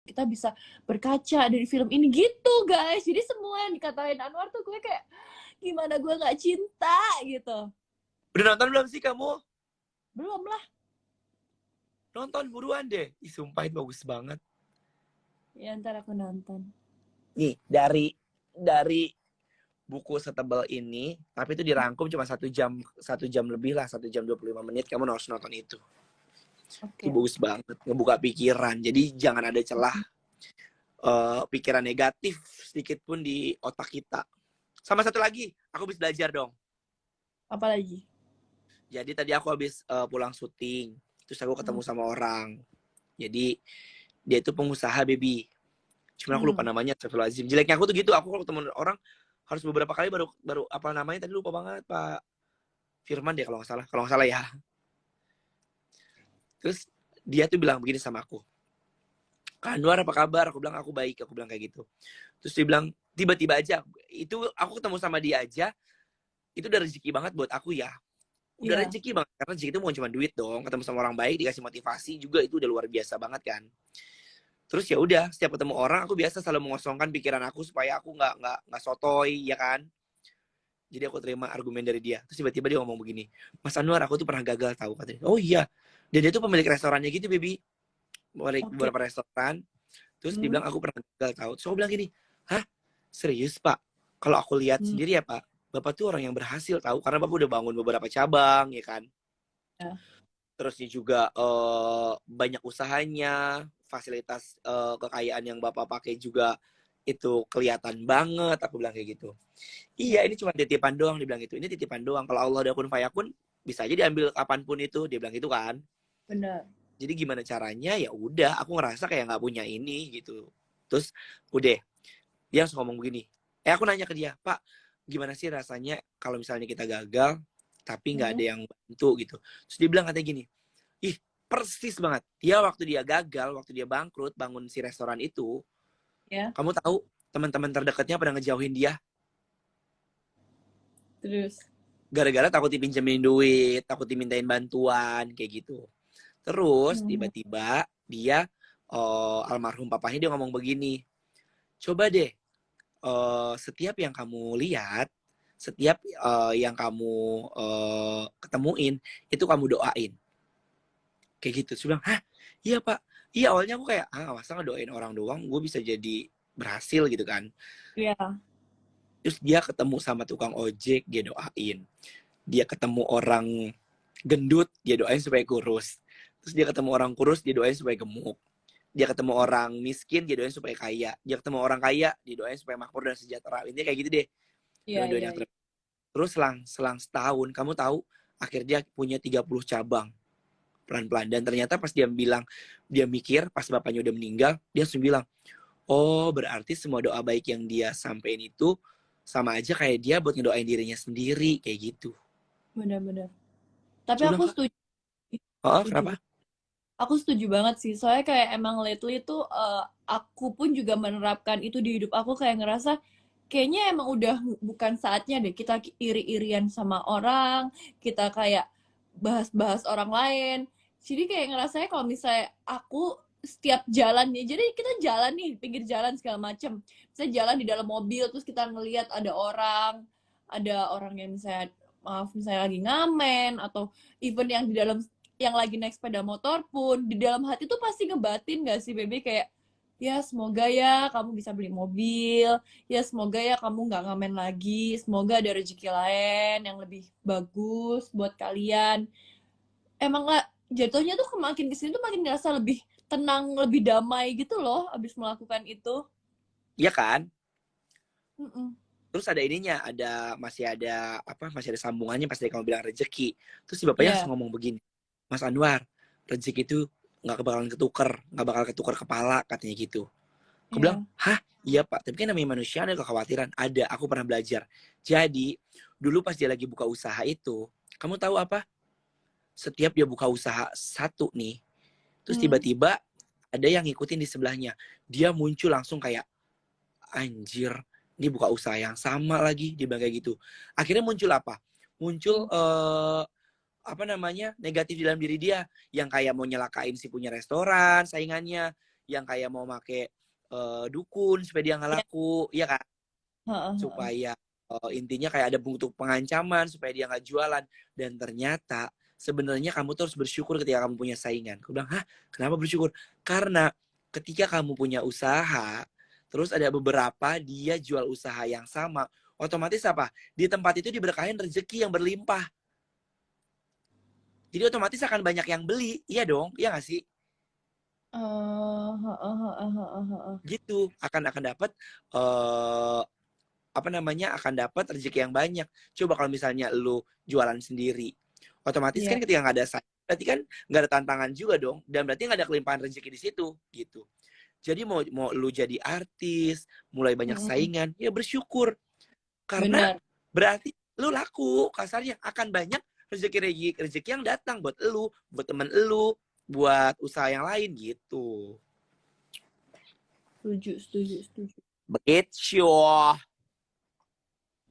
kita bisa berkaca dari film ini gitu guys. Jadi semua yang dikatain Anwar tuh gue kayak gimana gue nggak cinta gitu. Udah nonton belum sih kamu? Belum lah. Nonton buruan deh. Ih, sumpah itu bagus banget. Ya ntar aku nonton. Nih, dari buku setebal ini, tapi itu dirangkum cuma 1 jam lebih lah, 1 jam 25 menit. Kamu harus nonton itu. Itu Oke. bagus banget, ngebuka pikiran. Jadi jangan ada celah pikiran negatif sedikit pun di otak kita. Sama satu lagi, aku habis belajar dong. Apalagi? Jadi tadi aku habis pulang syuting, terus aku ketemu sama orang. Jadi dia itu pengusaha baby. Cuma aku lupa namanya, astagfirullahaladzim. Jeleknya aku tuh gitu, aku kalau ketemu orang harus beberapa kali baru apa namanya tadi lupa banget, Pak Firman deh kalau nggak salah ya. Terus dia tuh bilang begini sama aku, Kak Anwar apa kabar? Aku bilang aku baik, aku bilang kayak gitu. Terus dia bilang tiba-tiba aja, itu aku ketemu sama dia aja, itu udah rezeki banget buat aku ya. Udah rezeki banget, karena rezeki itu bukan cuma duit dong, ketemu sama orang baik, dikasih motivasi juga itu udah luar biasa banget kan. Terus ya udah, setiap ketemu orang aku biasa selalu mengosongkan pikiran aku supaya aku nggak sotoy ya kan. Jadi aku terima argumen dari dia. Terus tiba-tiba dia ngomong begini, Mas Anwar aku tuh pernah gagal tahu katanya. Oh iya, dan dia tuh pemilik restorannya gitu baby, beberapa restoran. Terus dia bilang aku pernah gagal tahu. Terus aku bilang gini, hah serius Pak? Kalau aku lihat sendiri ya Pak, Bapak tuh orang yang berhasil tahu karena Bapak udah bangun beberapa cabang ya kan. Terusnya juga banyak usahanya, fasilitas kekayaan yang Bapak pakai juga itu kelihatan banget. Aku bilang kayak gitu. Iya ini cuma titipan doang, dibilang gitu. Ini titipan doang. Kalau Allah udah kun fayakun bisa aja diambil kapanpun itu, dia bilang gitu kan. Benar. Jadi gimana caranya? Ya udah, aku ngerasa kayak nggak punya ini gitu. Terus udah, dia langsung ngomong begini. Aku nanya ke dia, Pak, gimana sih rasanya kalau misalnya kita gagal tapi nggak ada yang bantu gitu. Terus dia bilang katanya gini, ih persis banget. Dia waktu dia gagal, waktu dia bangkrut bangun si restoran itu, kamu tahu teman-teman terdekatnya pada ngejauhin dia. Terus? Gara-gara takut dipinjemin duit, takut dimintain bantuan, kayak gitu. Terus tiba-tiba dia, almarhum papanya dia ngomong begini, coba deh, setiap yang kamu lihat, setiap yang kamu ketemuin, itu kamu doain. Kayak gitu. Terus bilang, hah? Iya Pak. Iya awalnya aku kayak, masa ngedoain orang doang, gue bisa jadi berhasil gitu kan. Iya. Terus dia ketemu sama tukang ojek, dia doain. Dia ketemu orang gendut, dia doain supaya kurus. Terus dia ketemu orang kurus, dia doain supaya gemuk. Dia ketemu orang miskin, dia doain supaya kaya. Dia ketemu orang kaya, dia doain supaya makmur dan sejahtera. Intinya kayak gitu deh. Doain yang terbaik. Terus selang setahun, kamu tahu, akhirnya punya 30 cabang. Pelan-pelan. Dan ternyata pas dia bilang, dia mikir, pas bapaknya udah meninggal, dia langsung bilang, oh berarti semua doa baik yang dia sampein itu, sama aja kayak dia buat ngedoain dirinya sendiri. Kayak gitu. Benar-benar. Tapi Coba aku setuju. kenapa? Aku setuju banget sih. Soalnya kayak emang lately tuh aku pun juga menerapkan itu di hidup aku kayak ngerasa kayaknya emang udah bukan saatnya deh kita iri-irian sama orang, kita kayak bahas-bahas orang lain. Jadi kayak ngerasanya kalau misalnya aku setiap jalan nih, jadi kita jalan nih pinggir jalan segala macem. Misalnya jalan di dalam mobil terus kita ngelihat ada orang yang misalnya maaf misalnya lagi ngamen atau even yang di dalam yang lagi naik sepeda motor pun di dalam hati tuh pasti ngebatin gak sih Bebe kayak ya semoga ya kamu bisa beli mobil, ya semoga ya kamu nggak ngamen lagi, semoga ada rezeki lain yang lebih bagus buat kalian. Emang nggak jatuhnya tuh makin kesini tuh makin ngerasa lebih tenang, lebih damai gitu loh abis melakukan itu. Iya kan? Terus ada ininya, masih ada sambungannya pas dari kamu bilang rezeki. Terus si bapaknya langsung ngomong begini, Mas Anwar, rezeki itu nggak bakal ketukar kepala katanya gitu. Aku bilang, hah? Iya Pak, tapi kan namanya manusia ada kekhawatiran. Ada, aku pernah belajar. Jadi, dulu pas dia lagi buka usaha itu, kamu tahu apa? Setiap dia buka usaha satu nih, terus tiba-tiba ada yang ngikutin di sebelahnya. Dia muncul langsung kayak, anjir, ini buka usaha yang sama lagi, dia bilang kayak gitu. Akhirnya muncul apa? Muncul negatif di dalam diri dia, yang kayak mau nyelakain si punya restoran saingannya, yang kayak mau make dukun supaya dia nggak Ya. laku, ya kan? Heeh, heeh. Supaya intinya kayak ada bentuk pengancaman supaya dia nggak jualan. Dan ternyata sebenarnya kamu tuh harus bersyukur ketika kamu punya saingan. Aku bilang, hah, kenapa bersyukur? Karena ketika kamu punya usaha, terus ada beberapa dia jual usaha yang sama, otomatis apa? Di tempat itu diberkahin rezeki yang berlimpah. Jadi otomatis akan banyak yang beli, iya dong, iya nggak sih? Heeh, heeh, heeh, heeh. Gitu, akan dapat eh apa namanya, akan dapat rezeki yang banyak. Coba kalau misalnya lu jualan sendiri, otomatis Iya. kan ketika nggak ada saing, berarti kan nggak ada tantangan juga dong, dan berarti nggak ada kelimpahan rezeki di situ, gitu. Jadi mau mau lu jadi artis, mulai banyak Mm-mm. saingan, ya bersyukur karena Bener. berarti lu laku, kasarnya akan banyak rezeki rezeki yang datang buat lu, buat temen lu, buat usaha yang lain gitu. Setuju, setuju, setuju. Begitu.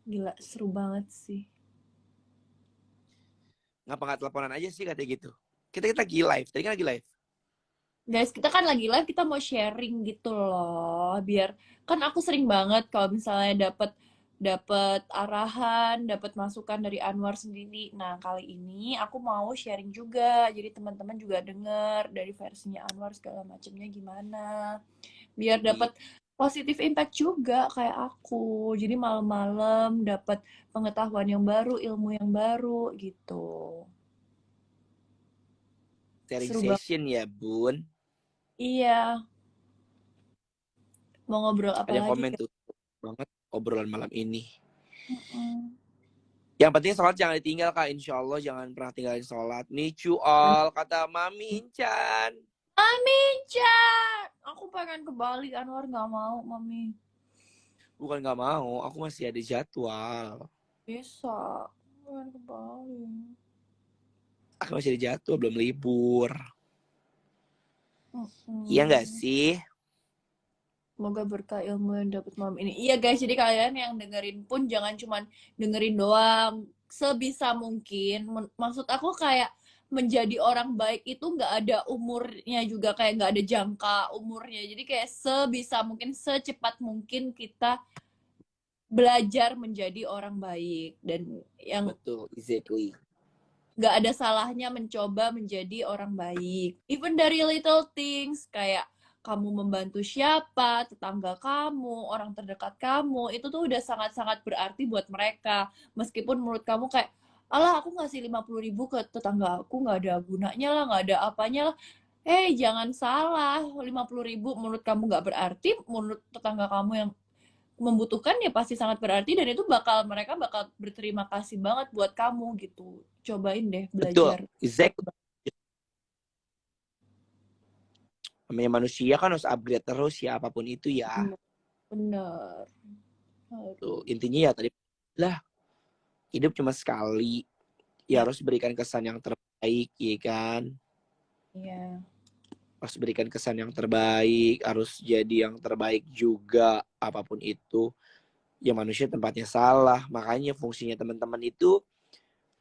Gila, seru banget sih. Ngapa nggak teleponan aja sih katanya gitu? Kita lagi live, tadi kan lagi live. Guys, kita kan lagi live, kita mau sharing gitu loh. Biar kan aku sering banget kalau misalnya dapat dapat arahan, dapat masukan dari Anwar sendiri. Nah, kali ini aku mau sharing juga. Jadi teman-teman juga denger dari versinya Anwar segala macamnya gimana. Biar dapat positif impact juga kayak aku. Jadi malam-malam dapat pengetahuan yang baru, ilmu yang baru gitu. Sharing Seru banget. session ya, Bun. Iya, mau ngobrol apa Ada yang lagi? komen tuh banget obrolan malam ini. Mm-mm. Yang penting sholat jangan ditinggal, Kak. Insya Allah jangan pernah tinggalin sholat. Micu all, kata Mami Incan. Mami, Chan! Aku pengen ke Bali, Anwar nggak mau, Mami. Bukan nggak mau, aku masih ada jadwal. Bisa. Pengen ke Bali. Aku masih ada jadwal, belum libur. Iya nggak Mm-mm. sih? Semoga berkah ilmu yang dapat malam ini. Iya guys, jadi kalian yang dengerin pun jangan cuman dengerin doang. Sebisa mungkin. Maksud aku kayak menjadi orang baik itu nggak ada umurnya juga. Kayak nggak ada jangka umurnya. Jadi kayak sebisa mungkin, secepat mungkin kita belajar menjadi orang baik. Dan yang Betul, exactly. nggak ada salahnya mencoba menjadi orang baik. Even dari little things, kayak kamu membantu siapa, tetangga kamu, orang terdekat kamu, itu tuh udah sangat-sangat berarti buat mereka. Meskipun menurut kamu kayak, alah aku ngasih 50.000 ke tetangga aku, nggak ada gunanya lah, nggak ada apanya lah. Jangan salah, 50.000 menurut kamu nggak berarti, menurut tetangga kamu yang membutuhkan ya pasti sangat berarti, dan itu mereka bakal berterima kasih banget buat kamu gitu. Cobain deh Betul, belajar. exactly. Namanya manusia kan harus upgrade terus ya, apapun itu ya. Bener. Bener. Tuh, Aduh. intinya ya tadi lah, hidup cuma sekali. Ya Ya, harus berikan kesan yang terbaik, ya kan? iya. Harus berikan kesan yang terbaik, harus jadi yang terbaik juga, apapun itu. Ya manusia tempatnya salah, makanya fungsinya teman-teman itu,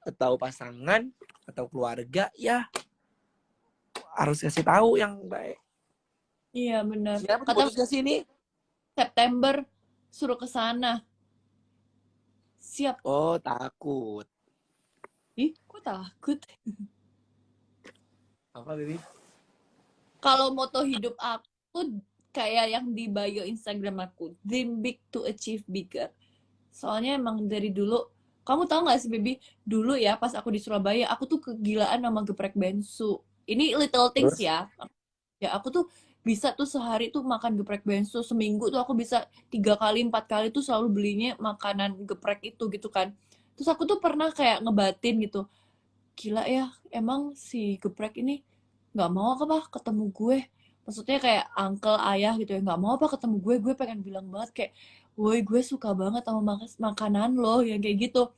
atau pasangan, atau keluarga, ya harus kasih tahu yang baik. Iya, bener. Siapa Kata putus ke sini? September suruh ke sana. Siap. Oh, takut. Ih, kok takut? Apa, Bibi? Kalau moto hidup aku kayak yang di bio Instagram aku, dream big to achieve bigger. Soalnya emang dari dulu, kamu tahu nggak sih, Baby? Dulu ya, pas aku di Surabaya, aku tuh kegilaan sama geprek bensu. Ini little things Terus? ya. Ya, aku tuh bisa tuh sehari tuh makan geprek bensu. Seminggu tuh aku bisa 3 kali, 4 kali tuh selalu belinya makanan geprek itu gitu kan. Terus aku tuh pernah kayak ngebatin gitu. Gila ya, emang si geprek ini nggak mau apa ketemu gue. Maksudnya kayak uncle, ayah gitu ya, nggak mau apa ketemu gue pengen bilang banget kayak, woi gue suka banget sama makanan lo yang kayak gitu.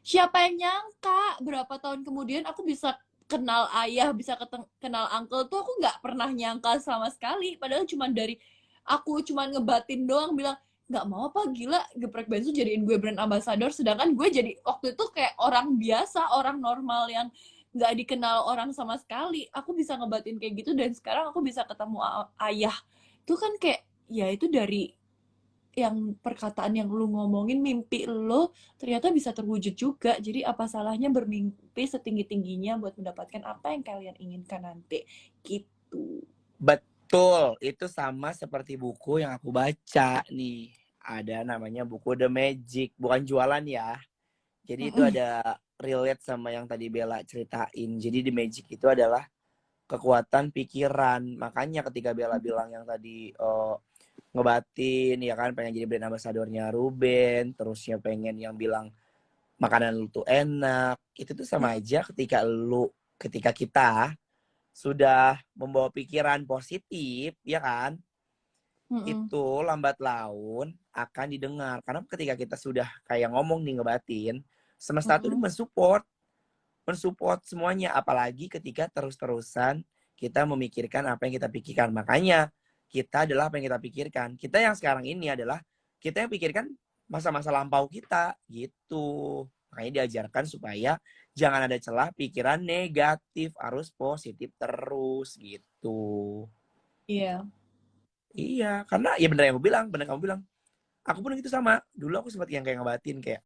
Siapa yang nyangka berapa tahun kemudian aku bisa kenal ayah, bisa kenal uncle tuh aku nggak pernah nyangka sama sekali. Padahal cuma dari aku cuma ngebatin doang bilang nggak mau apa, gila geprek bensu jadiin gue brand ambassador, sedangkan gue jadi waktu itu kayak orang biasa, orang normal yang nggak dikenal orang sama sekali, aku bisa ngebatin kayak gitu, dan sekarang aku bisa ketemu ayah. Itu kan kayak, ya itu dari yang perkataan yang lu ngomongin, mimpi lo ternyata bisa terwujud juga. Jadi apa salahnya bermimpi setinggi-tingginya buat mendapatkan apa yang kalian inginkan nanti. Gitu. Betul, itu sama seperti buku yang aku baca nih. Ada namanya buku The Magic, bukan jualan ya. Jadi itu Mm-mm. ada relate sama yang tadi Bella ceritain. Jadi The Magic itu adalah kekuatan pikiran. Makanya ketika Bella bilang yang tadi ngebatin, ya kan pengen jadi brand ambassadornya Ruben, terusnya pengen yang bilang makanan lu tuh enak. Itu tuh sama aja ketika kita sudah membawa pikiran positif, ya kan? Mm-mm. Itu lambat laun akan didengar. Karena ketika kita sudah kayak ngomong nih ngebatin, semesta tuh Mm-mm. mensupport semuanya. Apalagi ketika terus-terusan kita memikirkan apa yang kita pikirkan. Makanya kita adalah apa yang kita pikirkan. Kita yang sekarang ini adalah kita yang pikirkan masa-masa lampau kita gitu. Makanya diajarkan supaya jangan ada celah pikiran negatif, harus positif terus gitu. Iya. Iya, karena ya bener yang bener kamu bilang. Aku pun gitu sama. Dulu aku sempat yang kayak ngebatin kayak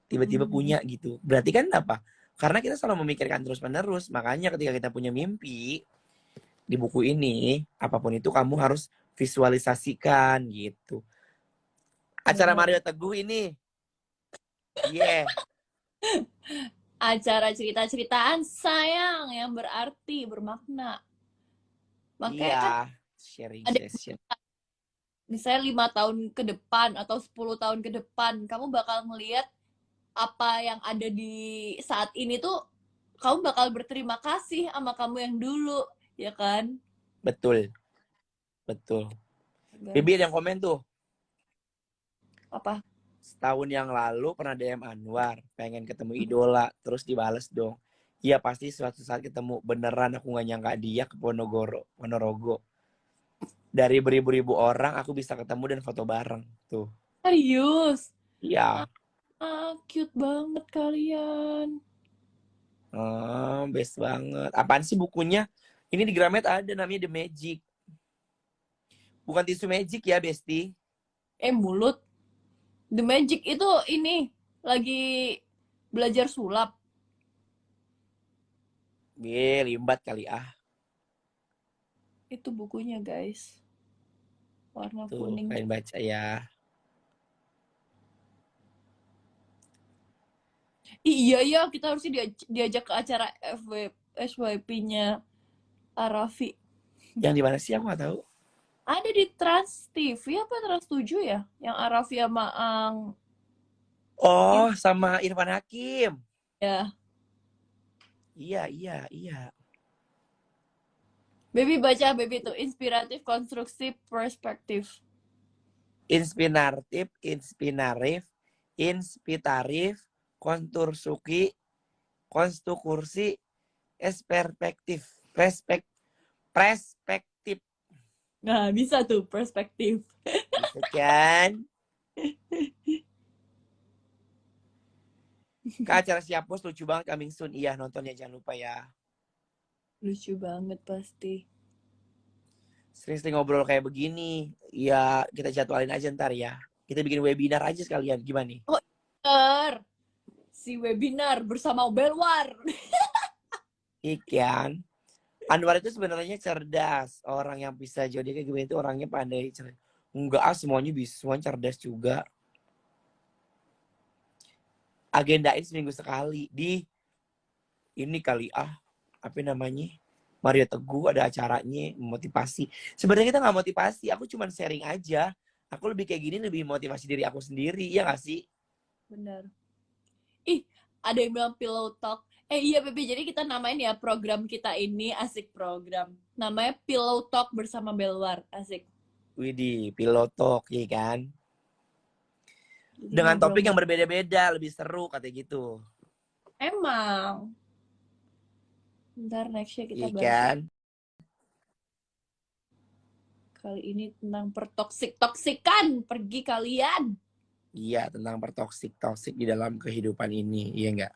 tiba-tiba Mm. punya gitu. Berarti kan apa? Karena kita selalu memikirkan terus-menerus. Makanya ketika kita punya mimpi di buku ini, apapun itu kamu harus visualisasikan gitu. Acara Bener. Mario Teguh ini, yeah, Acara cerita-ceritaan sayang yang berarti, bermakna. Makanya kan iya, sharing ada session. misalnya 5 tahun ke depan atau 10 tahun ke depan, kamu bakal ngelihat apa yang ada di saat ini tuh, kamu bakal berterima kasih sama kamu yang dulu, ya kan? Betul, betul. Bibi ada Guys, yang komen tuh, apa? setahun yang lalu pernah DM Anwar, pengen ketemu idola, terus dibales dong. Iya pasti suatu saat ketemu, beneran aku gak nyangka dia ke Ponorogo. Dari beribu-ribu orang aku bisa ketemu dan foto bareng tuh. Serius? Iya. Cute banget kalian. Oh, best banget. Apaan sih bukunya? Ini di Gramet ada namanya The Magic. Bukan tisu magic ya, Besti. Mulut. The Magic itu ini lagi belajar sulap. Limbat kali ah. Itu bukunya, guys. Warna Tuh, kuning. kalian baca ya. Iya, iya, kita harusnya diajak ke acara SYP-nya Arafi. Yang di mana sih aku gak tahu. Ada di Trans TV apa Trans 7 ya? Yang Arafi sama Ang Oh, sama Irfan Hakim. ya. Iya, iya, iya. Baby baca, baby tuh inspiratif, konstruksi, perspektif. Inspiratif, inspiratif, inspiratif, kontur suki, konstruksi, perspektif, perspektif. Nah, bisa tuh perspektif. Bisa kan? Ke acara Siapos lucu banget coming soon. Iya, nontonnya jangan lupa ya. Lucu banget pasti. Sering-sering ngobrol kayak begini. Ya, kita jadwalin aja ntar ya. Kita bikin webinar aja sekalian. Gimana nih? Oh, bener. Si webinar bersama Belwar. Ikan. Anwar itu sebenarnya cerdas. Orang yang bisa jadi kayak gini itu orangnya pandai. Enggak, semuanya bisa. Semuanya cerdas juga. Agendain seminggu sekali. Di ini kali apa namanya? Mario Teguh ada acaranya motivasi. Sebenarnya kita nggak motivasi, aku cuma sharing aja. Aku lebih kayak gini lebih motivasi diri aku sendiri, ya nggak sih? Bener. Ih, ada yang bilang Pillow Talk. Iya, Bebe. Jadi kita namain ya program kita ini, asik program. Namanya Pillow Talk bersama Belwar. Asik. Widih, pilotok, ya kan? Jadi Dengan topik yang ngobrol-ngobrol. berbeda-beda, lebih seru katanya gitu. Emang. Ntar nextnya kita Iya bahas. kan? Kali ini tentang pertoksik-toksikan. Pergi kalian. Iya, tentang pertoksik-toksik di dalam kehidupan ini. Iya nggak?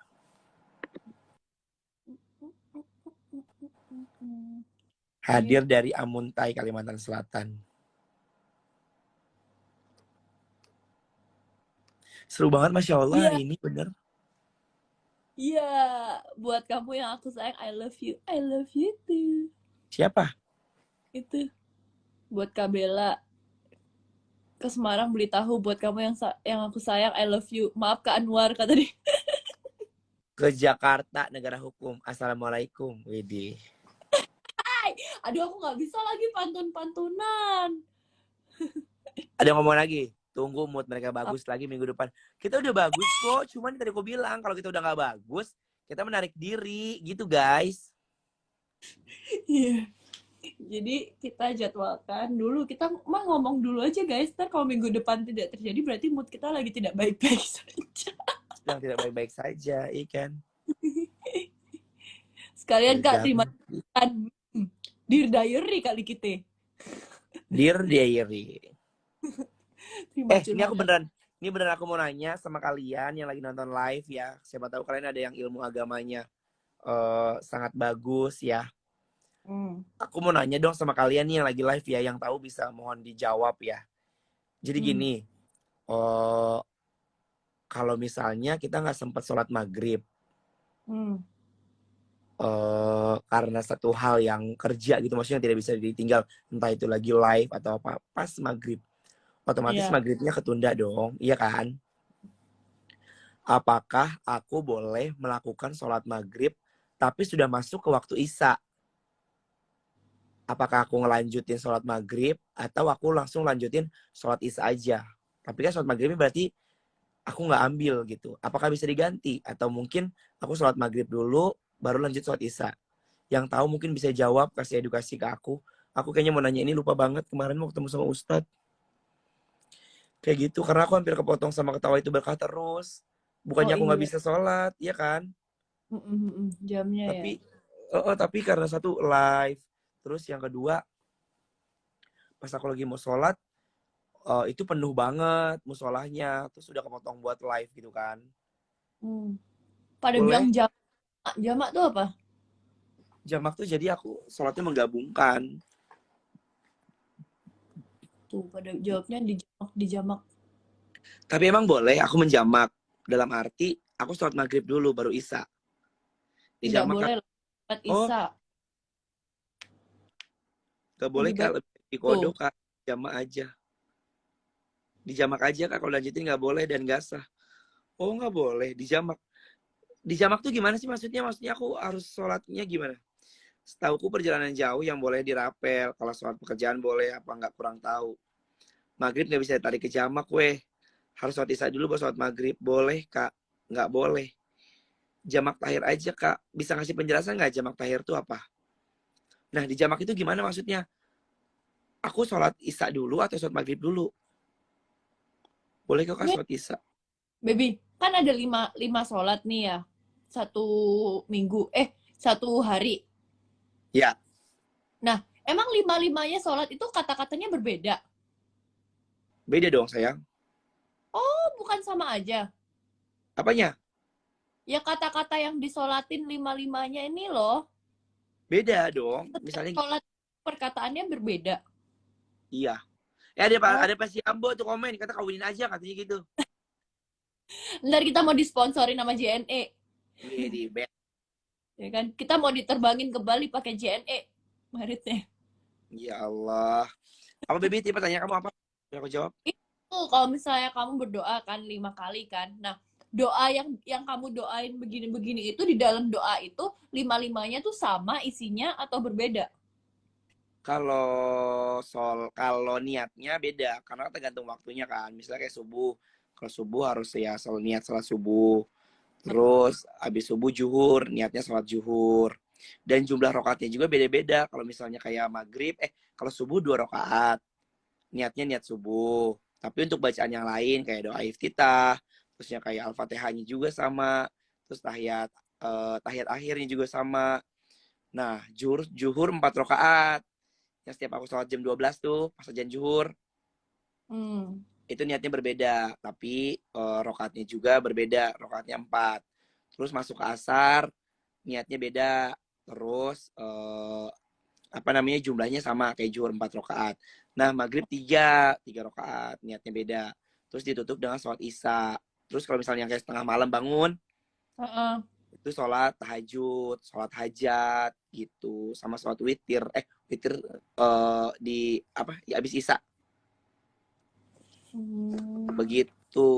Hadir dari Amuntai, Kalimantan Selatan. Seru banget, Masya Allah Iya, hari ini, bener. iya. Buat kamu yang aku sayang, I love you. I love you too. Siapa? Itu. Buat Kak Bella. Ke Semarang beli tahu buat kamu yang aku sayang, I love you. Maaf Kak Anwar, kata dia. Ke Jakarta, negara hukum. Assalamualaikum. Widih. Aduh, aku nggak bisa lagi pantun-pantunan. Ada yang ngomong lagi? Tunggu mood mereka bagus lagi minggu depan. Kita udah bagus kok. Cuman tadi aku bilang, kalau kita udah nggak bagus, kita menarik diri. Gitu, guys. Iya. Jadi kita jadwalkan dulu. Kita mah ngomong dulu aja guys. Ntar kalau minggu depan tidak terjadi, berarti mood kita lagi tidak baik-baik saja. Sedang tidak baik-baik saja, ikan. Sekalian Kak, terima Jangan. kasih. Dear Diary kali kita. Dear Diary. Terima Ini aku beneran. Ini beneran aku mau nanya sama kalian yang lagi nonton live ya. Siapa tahu kalian ada yang ilmu agamanya sangat bagus ya. Aku mau nanya dong sama kalian nih yang lagi live ya, yang tahu bisa mohon dijawab ya. Jadi gini, kalau misalnya kita nggak sempat sholat maghrib, karena satu hal yang kerja gitu, maksudnya tidak bisa ditinggal, entah itu lagi live atau apa, pas maghrib, otomatis Iya. maghribnya ketunda dong, iya kan? Apakah aku boleh melakukan sholat maghrib tapi sudah masuk ke waktu isya? Apakah aku ngelanjutin sholat maghrib atau aku langsung lanjutin sholat isya aja? Tapi kan sholat maghribnya berarti aku nggak ambil gitu. Apakah bisa diganti? Atau mungkin aku sholat maghrib dulu baru lanjut sholat isya? Yang tahu mungkin bisa jawab, kasih edukasi ke aku. Aku kayaknya mau nanya ini, lupa banget kemarin mau ketemu sama Ustadz. Kayak gitu, karena aku hampir kepotong sama ketawa itu berkah terus. Bukannya aku nggak Iya. bisa sholat, ya kan? Jamnya ya. Tapi karena satu live, terus yang kedua pas aku lagi mau sholat itu penuh banget musolahnya, terus udah kepotong buat live gitu kan. Pada Boleh bilang jamak tuh apa? jamak tuh jadi aku sholatnya menggabungkan. Tuh pada jawabnya di jamak. Tapi emang boleh aku menjamak dalam arti aku sholat maghrib dulu baru isya. Tidak Dijamak kan? boleh lewat Oh, Isa. gak boleh Lebih kak, baik lebih di tuh. kodok kak, jamak aja. Dijamak aja kak, kalau lanjutin nggak boleh dan gak sah. Oh nggak boleh dijamak. Dijamak tuh gimana sih maksudnya? Maksudnya aku harus sholatnya gimana? Setauku perjalanan jauh yang boleh dirapel. Kalau sholat pekerjaan boleh apa nggak, kurang tahu. Maghrib nggak bisa ditarik ke jamak weh. Harus sholat isya dulu baru sholat maghrib. Boleh kak? Nggak boleh. Jamak tahir aja kak. Bisa ngasih penjelasan nggak jamak tahir itu apa? Nah di jamak itu gimana maksudnya? Aku sholat isya dulu atau sholat maghrib dulu? Boleh kok kak Nih, sholat isya? baby, kan ada lima sholat nih ya. Satu minggu. Satu hari. Ya. Nah, emang lima-limanya sholat itu kata-katanya berbeda? Beda dong sayang. Oh, bukan sama aja. Apanya? Ya kata-kata yang disolatin lima-limanya ini loh. Beda dong. Setiap Misalnya sholat perkataannya berbeda. iya. Oh, Ada pas si Ambo tuh komen, kata kawinin aja katanya gitu. ntar kita mau disponsori sama JNE. Di bed. Ya kan? Kita mau diterbangin ke Bali pakai JNE. Maritnya. Ya Allah. Apa baby tipe tanya kamu apa? Biar aku jawab. Itu kalau misalnya kamu berdoa kan 5 kali kan. Nah, doa yang kamu doain begini-begini itu di dalam doa itu lima-limanya tuh sama isinya atau berbeda? Kalau niatnya beda karena tergantung waktunya kan. Misalnya kayak subuh. Kalau subuh harus ya selalu niat salat subuh. Terus habis subuh zuhur, niatnya salat zuhur. Dan jumlah rakaatnya juga beda-beda. Kalau misalnya kayak maghrib, kalau subuh 2 rakaat, niatnya niat subuh. Tapi untuk bacaan yang lain kayak doa iftitah, terusnya kayak al-fatihahnya juga sama, terus tahiyat akhirnya juga sama. Nah, zuhur 4 rakaat. Yang setiap aku sholat jam 12 tuh, pas ajan zuhur. Hmm. Itu niatnya berbeda. Tapi rokaatnya juga berbeda. Rokaatnya 4. Terus masuk ke asar, niatnya beda. Terus apa namanya, jumlahnya sama kayak zuhur 4 rokaat. Nah, maghrib 3 rokaat, niatnya beda. Terus ditutup dengan sholat isya. Terus kalau misalnya kayak setengah malam bangun, Heeh. itu sholat tahajud, sholat hajat gitu, sama sholat witir. Witir di apa? Ya, habis isya. Begitu.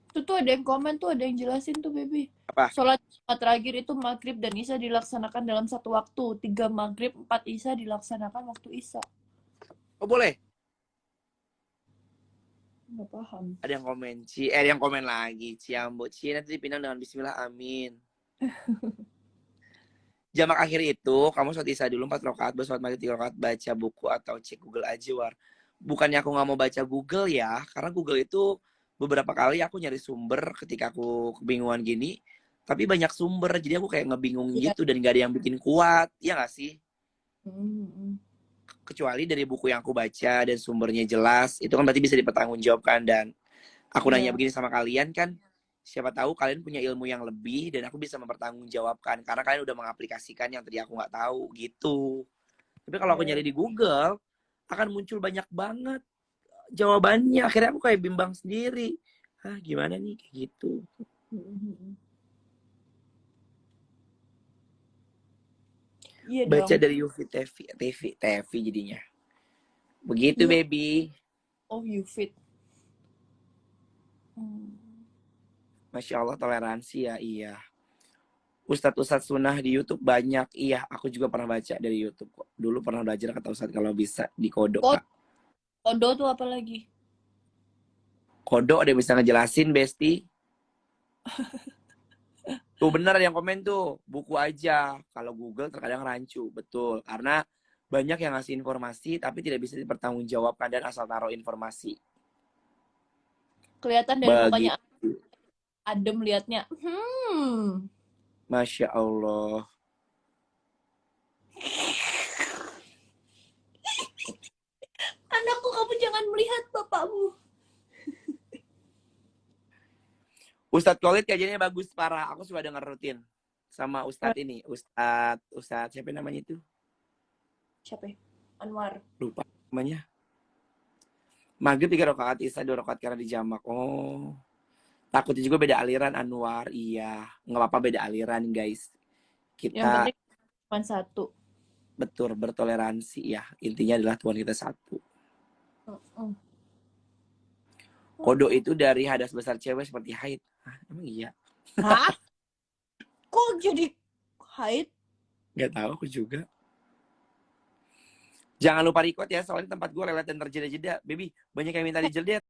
Itu tuh ada yang komen tuh, ada yang jelasin tuh, baby. Apa? Sholat Jumat terakhir itu maghrib dan isya dilaksanakan dalam satu waktu. 3 maghrib, 4 isya dilaksanakan waktu isya. Oh, boleh. Nggak paham. Ada yang komen, ada yang komen lagi. Ciambo, nanti dipinang dengan bismillah, amin. Jamak akhir itu, kamu sholat isya dulu 4 rakaat, baru sholat maghrib 3 rakaat, baca buku atau cek Google aja, War. Bukannya aku nggak mau baca Google ya, karena Google itu beberapa kali aku nyari sumber ketika aku kebingungan gini, tapi banyak sumber, jadi aku kayak ngebingung Iya. gitu, dan gak ada yang bikin kuat, ya nggak sih? Hmm. Kecuali dari buku yang aku baca dan sumbernya jelas, itu kan berarti bisa dipertanggungjawabkan. Dan aku nanya Iya. begini sama kalian kan, siapa tahu kalian punya ilmu yang lebih dan aku bisa mempertanggungjawabkan karena kalian udah mengaplikasikan yang tadi aku nggak tahu gitu. Tapi kalau aku nyari di Google akan muncul banyak banget jawabannya, akhirnya aku kayak bimbang sendiri. Gimana nih kayak gitu. Iya Baca dong. dari UV TV jadinya. Begitu, You, baby. oh, you fit. Masya Allah, toleransi ya, iya. Ustadz sunnah di YouTube banyak. Iya, aku juga pernah baca dari YouTube kok. Dulu pernah belajar kata Ustadz kalau bisa dikodok, Kak. Kodo tuh apa lagi? Kodok ada yang bisa ngejelasin, Besti. Tuh bener yang komen tuh. Buku aja. Kalau Google terkadang rancu. Betul. Karena banyak yang ngasih informasi tapi tidak bisa dipertanggungjawabkan dan asal taruh informasi. Kelihatan dari mukanya Begitu. adem liatnya. Masya Allah. Anakku, kamu jangan melihat bapakmu. Ustadz Khalid kajiannya bagus parah. Aku suka denger rutin sama Ustadz ini. Ustadz siapa namanya itu? Siapa? Anwar. Lupa namanya. Maghrib 3 rakaat, isya 2 rakaat karena dijamak. Oh. Takutnya juga beda aliran, Anwar. Iya. Nggak apa-apa beda aliran, guys. Yang Kita penting cuma satu. betul bertoleransi ya. Intinya adalah Tuhan kita satu. Kodok itu dari hadas besar cewek seperti haid. Emang iya? Hah? Kok jadi haid? Gak tahu aku juga. Jangan lupa record ya, soalnya tempat gue lelet dan terjeda-jeda. Baby, banyak yang minta dijeldet.